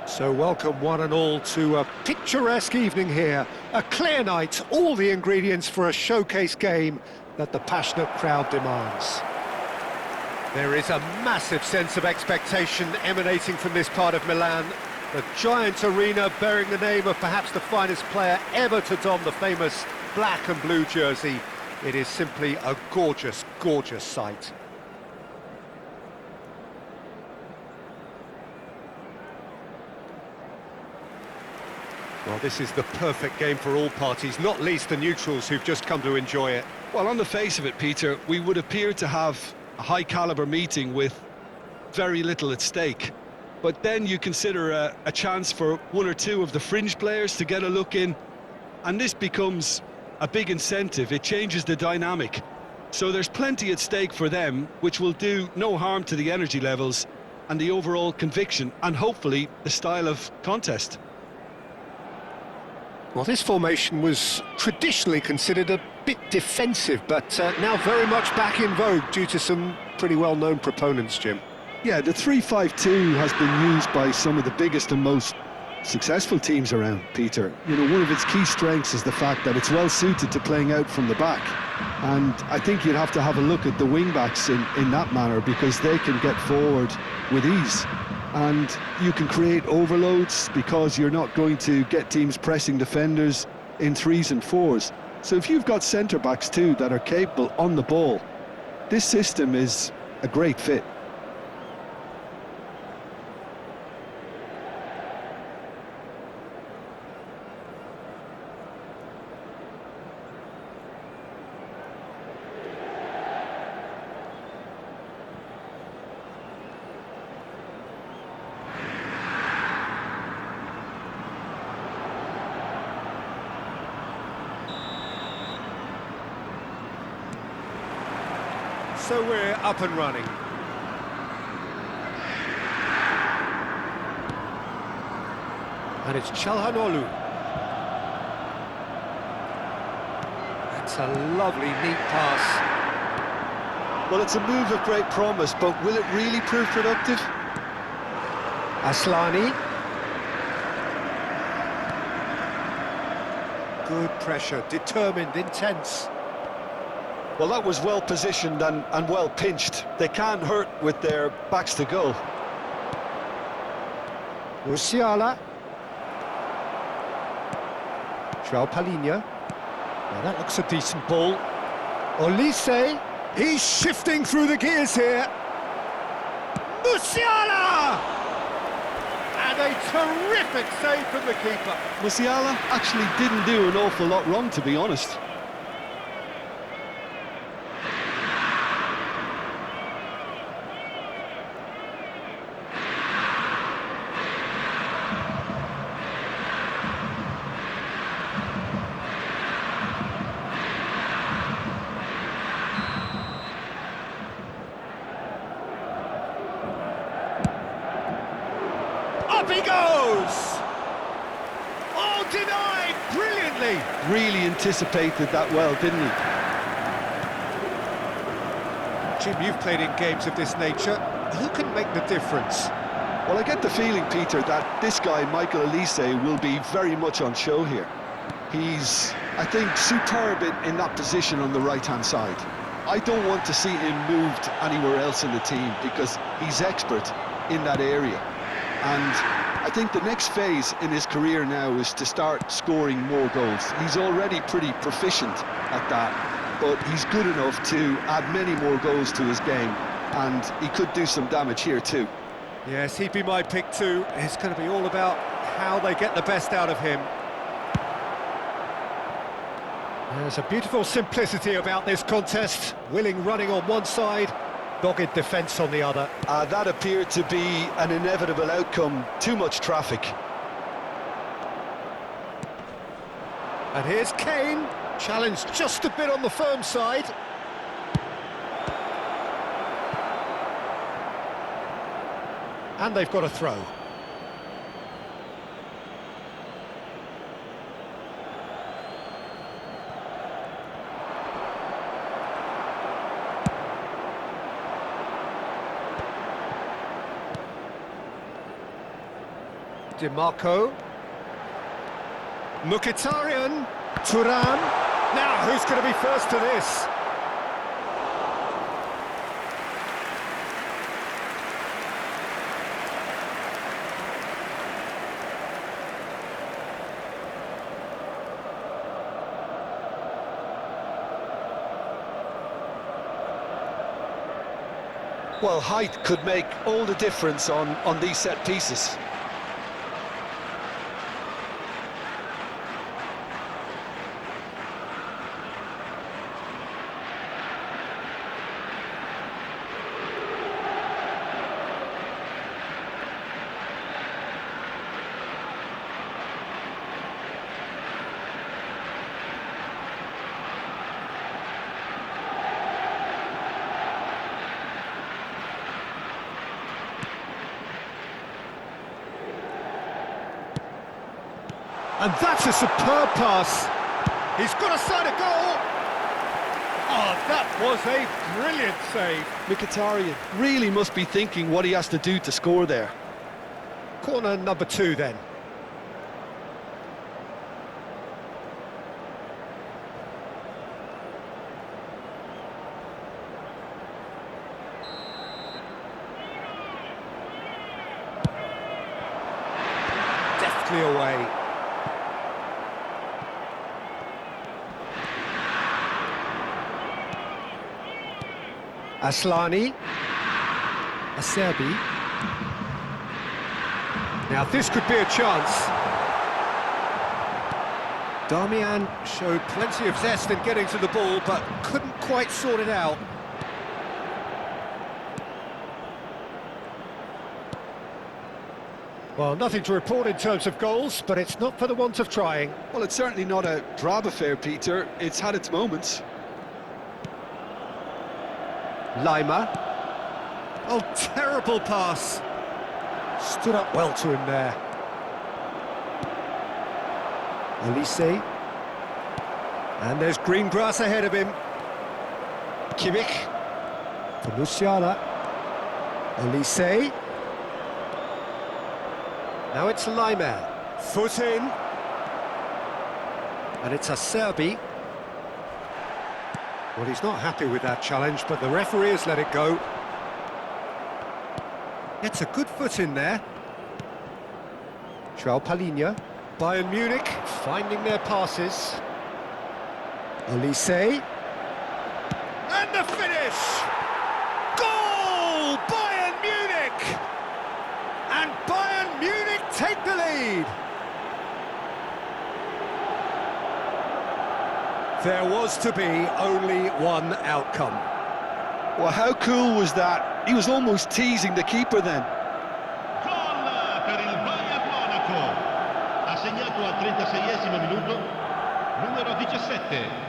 So welcome one and all to a picturesque evening here. A clear night, all the ingredients for a showcase game that the passionate crowd demands. There is a massive sense of expectation emanating from this part of Milan. The giant arena bearing the name of perhaps the finest player ever to don the famous black and blue jersey. It is simply a gorgeous, gorgeous sight. Well, this is the perfect game for all parties, not least the neutrals who've just come to enjoy it. Well, on the face of it, Peter, we would appear to have a high-caliber meeting with very little at stake. But then you consider a chance for one or two of the fringe players to get a look in, and this becomes a big incentive. It changes the dynamic. So there's plenty at stake for them, which will do no harm to the energy levels and the overall conviction, and hopefully the style of contest. Well, this formation was traditionally considered a bit defensive, but now very much back in vogue due to some pretty well-known proponents, Jim. Yeah, the 3-5-2 has been used by some of the biggest and most successful teams around, Peter. You know, one of its key strengths is the fact that it's well-suited to playing out from the back. And I think you'd have to have a look at the wing-backs in that manner, because they can get forward with ease. And you can create overloads because you're not going to get teams pressing defenders in 3s and 4s. So if you've got centre-backs too that are capable on the ball, this system is a great fit. So we're up and running. And it's Çalhanoğlu. That's a lovely, neat pass. Well, it's a move of great promise, but will it really prove productive? Aslani. Good pressure, determined, intense. Well, that was well positioned and well pinched. They can't hurt with their backs to goal. Musiala. João Palhinha. Now that looks a decent ball. Olise. He's shifting through the gears here. Musiala! And a terrific save from the keeper. Musiala actually didn't do an awful lot wrong, to be honest. Up he goes! Oh, denied brilliantly! Really anticipated that well, didn't he? Jim, you've played in games of this nature. Who can make the difference? Well, I get the feeling, Peter, that this guy, Michael Olise, will be very much on show here. He's, I think, superb in that position on the right-hand side. I don't want to see him moved anywhere else in the team, because he's expert in that area. And I think the next phase in his career now is to start scoring more goals. He's already pretty proficient at that, but he's good enough to add many more goals to his game, and he could do some damage here too. Yes, he'd be my pick too. It's going to be all about how they get the best out of him. There's a beautiful simplicity about this contest. Willing running on one side, dogged defence on the other. That appeared to be an inevitable outcome. Too much traffic. And here's Kane, challenged just a bit on the firm side. And they've got a throw. DiMarco. Mkhitaryan. Thuram. Now, who's going to be first to this? Well, height could make all the difference on these set pieces. And that's a superb pass. He's got a side of goal. Oh, that was a brilliant save. Mkhitaryan really must be thinking what he has to do to score there. Corner number 2 then. Deftly away. Aslani. Acerbi. Now this could be a chance. Darmian showed plenty of zest in getting to the ball, but couldn't quite sort it out. Well, nothing to report in terms of goals, but it's not for the want of trying. Well, it's certainly not a drab affair, Peter. It's had its moments. Lima. Oh, terrible pass. Stood up well to him there. Elise. And there's green grass ahead of him. Kimmich. For Musiala. Elise. Now it's Lima. Foot in. And it's Acerbi. Well, he's not happy with that challenge, but the referee has let it go. It's a good foot in there. João Palhinha. Bayern Munich finding their passes. Elise. And the finish! Goal! Bayern Munich! And Bayern Munich take the lead! There was to be only one outcome. Well, how cool was that? He was almost teasing the keeper then. Gol per il Bayern Monaco. Ha segnato al 36esimo minuto numero 17.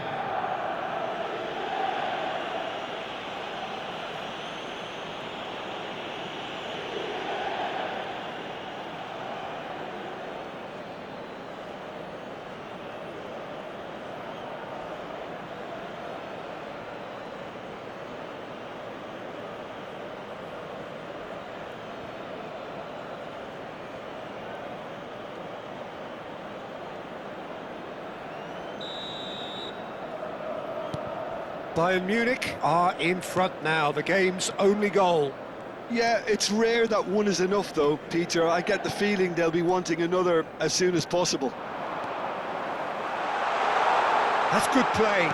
Bayern Munich are in front now, the game's only goal. Yeah, it's rare that one is enough though, Peter. I get the feeling they'll be wanting another as soon as possible. That's good play.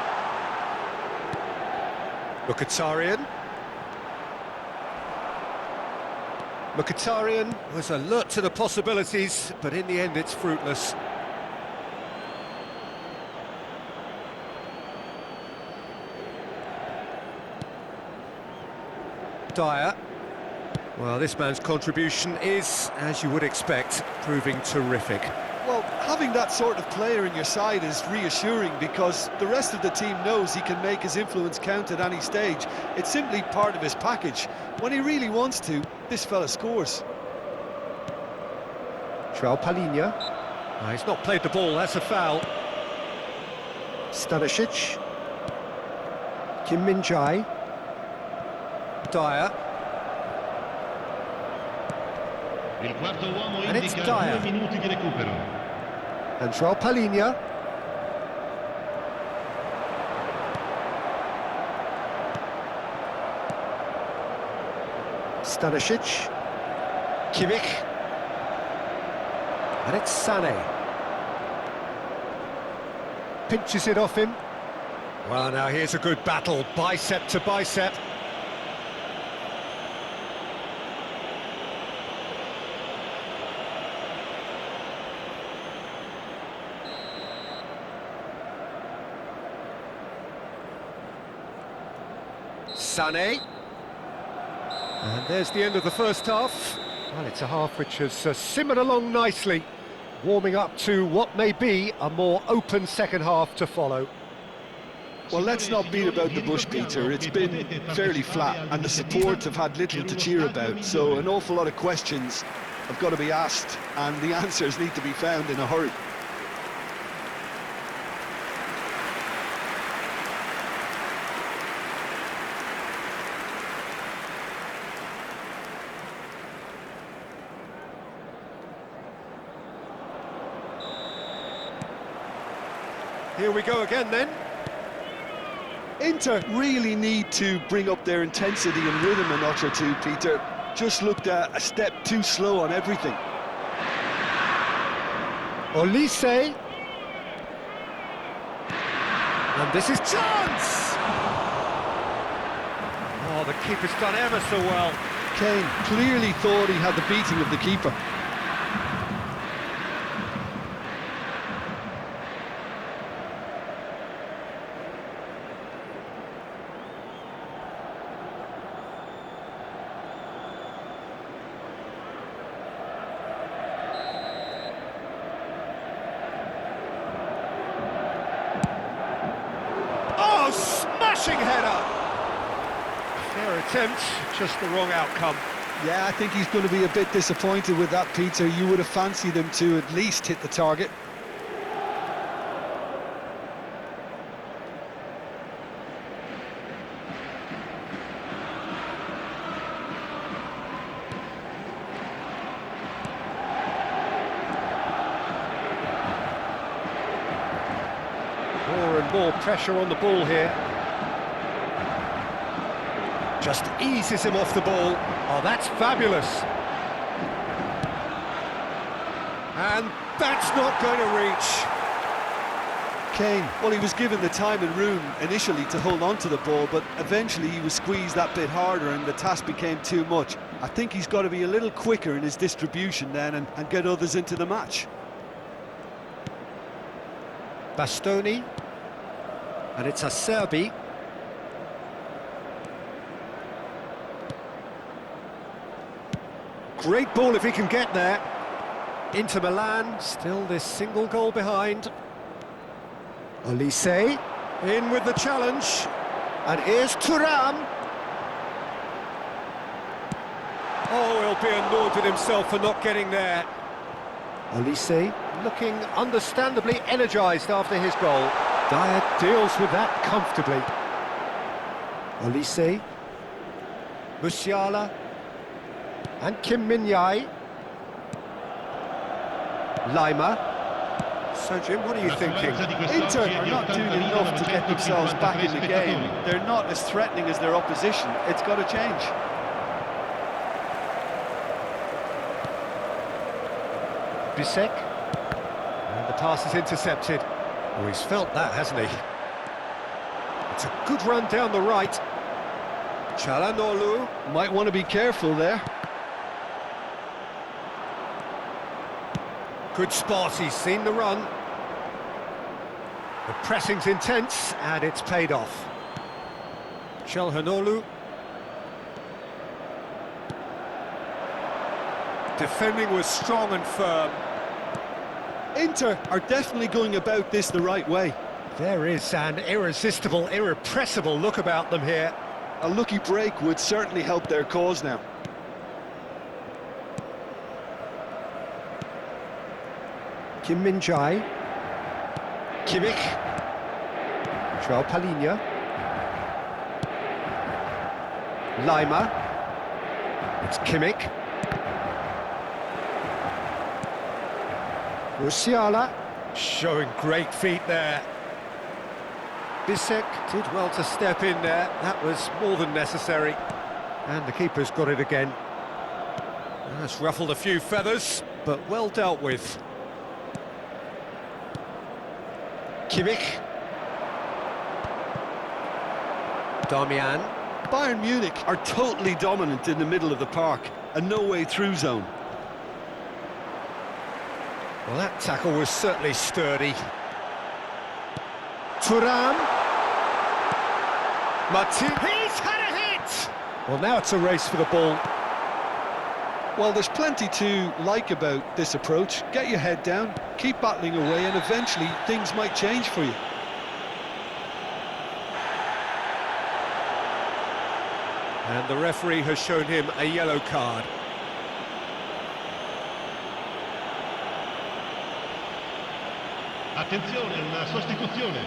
Mkhitaryan. Mkhitaryan was alert to the possibilities, but in the end it's fruitless. Dyer. Well, this man's contribution is, as you would expect, proving terrific. Well, having that sort of player in your side is reassuring because the rest of the team knows he can make his influence count at any stage. It's simply part of his package. When he really wants to, this fella scores. João Palhinha. He's not played the ball, that's a foul. Stanisic. Kim Min-jae. Dyer. Il quarto uomo And it's indica Dyer. 2 minuti di recupero. And Joao Palhinha. Stanisic. Kimmich. And it's Sané. Pinches it off him. Well, now here's a good battle, bicep to bicep. Sané. And there's the end of the first half. Well, it's a half which has simmered along nicely, warming up to what may be a more open second half to follow. Well, let's not beat about the bush, Peter. It's been fairly flat, and the support have had little to cheer about, so an awful lot of questions have got to be asked, and the answers need to be found in a hurry. Here we go again then. Inter really need to bring up their intensity and rhythm a notch or two, Peter. Just looked a step too slow on everything. Olise. And this is chance! Oh, the keeper's done ever so well. Kane clearly thought he had the beating of the keeper. Oh, smashing header! Fair attempt, just the wrong outcome. Yeah, I think he's going to be a bit disappointed with that, Peter. You would have fancied him to at least hit the target. More and more pressure on the ball here. Just eases him off the ball. Oh, that's fabulous. And that's not going to reach. Kane, well, he was given the time and room initially to hold on to the ball, but eventually he was squeezed that bit harder and the task became too much. I think he's got to be a little quicker in his distribution then and get others into the match. Bastoni. And it's Acerbi. Great ball if he can get there. Inter Milan, still this single goal behind. Olise, in with the challenge. And here's Thuram. Oh, he'll be annoyed with himself for not getting there. Olise looking understandably energised after his goal. Dyer deals with that comfortably. Olise, Musiala, and Kim Min-jae. Lima. So, Jim, what are you thinking? Inter are not doing enough to get themselves back in the game. They're not as threatening as their opposition. It's got to change. Bisek. And the pass is intercepted. Oh, he's felt that, hasn't he? It's a good run down the right. Çalhanoğlu. Might want to be careful there. Good spot, he's seen the run. The pressing's intense, and it's paid off. Çalhanoğlu. Defending was strong and firm. Inter are definitely going about this the right way. There is an irresistible, irrepressible look about them here. A lucky break would certainly help their cause now. Kim Min-jae. Kimmich. Joao Palhinha. Lima. It's Kimmich. Musiala showing great feet there. Bisek did well to step in there. That was more than necessary. And the keeper's got it again. That's ruffled a few feathers, but well dealt with. Kimmich. Damian. Bayern Munich are totally dominant in the middle of the park, a no-way through zone. Well, that tackle was certainly sturdy. Thuram. Martin. He's had a hit! Well, now it's a race for the ball. Well, there's plenty to like about this approach. Get your head down, keep battling away, and eventually things might change for you. And the referee has shown him a yellow card. Attenzione, una sostituzione.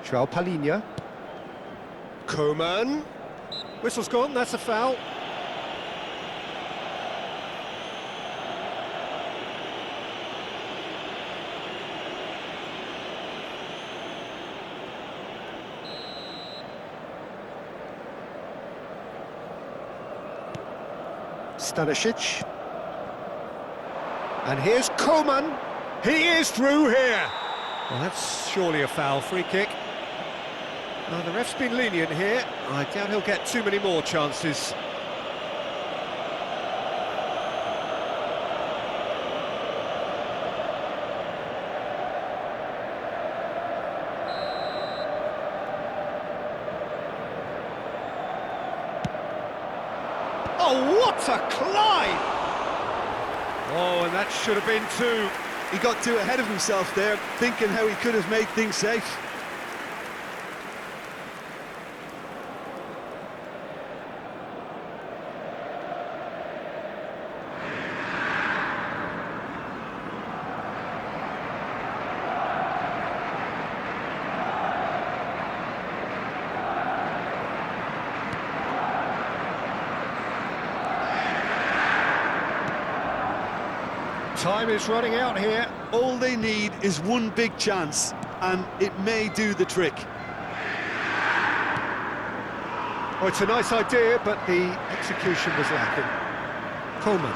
João Palhinha. Koeman. Whistle's gone, that's a foul. Stanisic. And here's Koeman. He is through here. Well, that's surely a foul. Free kick. The ref's been lenient here. I doubt he'll get too many more chances. Oh, what a climb! Oh, and that should have been two. He got too ahead of himself there, thinking how he could have made things safe. Time is running out here. All they need is one big chance, and it may do the trick. Oh, it's a nice idea, but the execution was lacking. Koeman.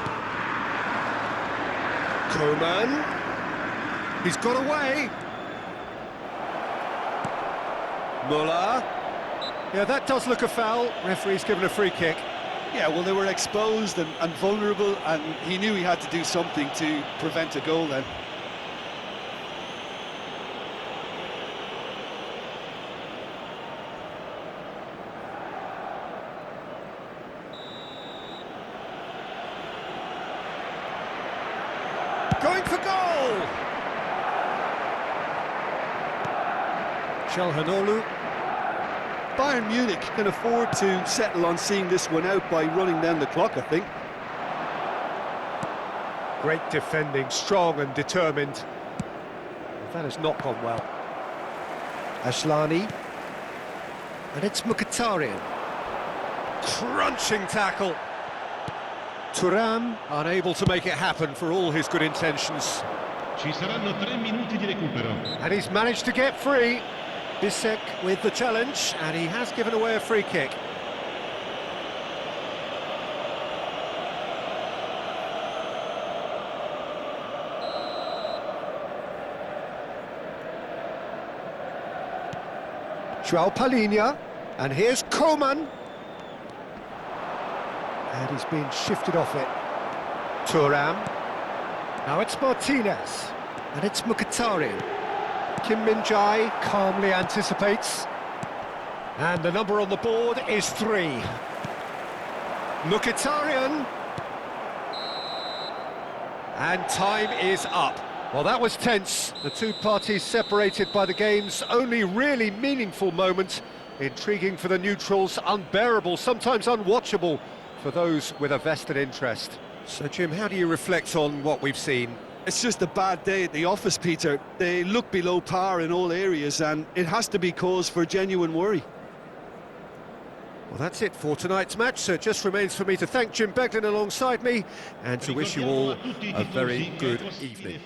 Koeman. He's got away. Muller. Yeah, that does look a foul. Referee's given a free kick. Yeah, well, they were exposed and vulnerable, and he knew he had to do something to prevent a goal then. Going for goal! Çalhanoğlu. Bayern Munich can afford to settle on seeing this one out by running down the clock, I think. Great defending, strong and determined. That has not gone well. Asllani. And it's Mkhitaryan. Crunching tackle. Thuram, unable to make it happen for all his good intentions. Ci saranno 3 minuti di recupero. And he's managed to get free. Bisek with the challenge, and he has given away a free kick. João Palhinha, and here's Koeman. And he's been shifted off it. Thuram. Now it's Martinez, and it's Mkhitaryan. Kim Min-jae calmly anticipates. And the number on the board is 3. Mkhitaryan. And time is up. Well, that was tense. The two parties separated by the game's only really meaningful moment. Intriguing for the neutrals, unbearable, sometimes unwatchable for those with a vested interest. So, Jim, how do you reflect on what we've seen? It's just a bad day at the office, Peter. They look below par in all areas, and it has to be cause for genuine worry. Well, that's it for tonight's match, so it just remains for me to thank Jim Beglin alongside me and to wish you all a very good evening.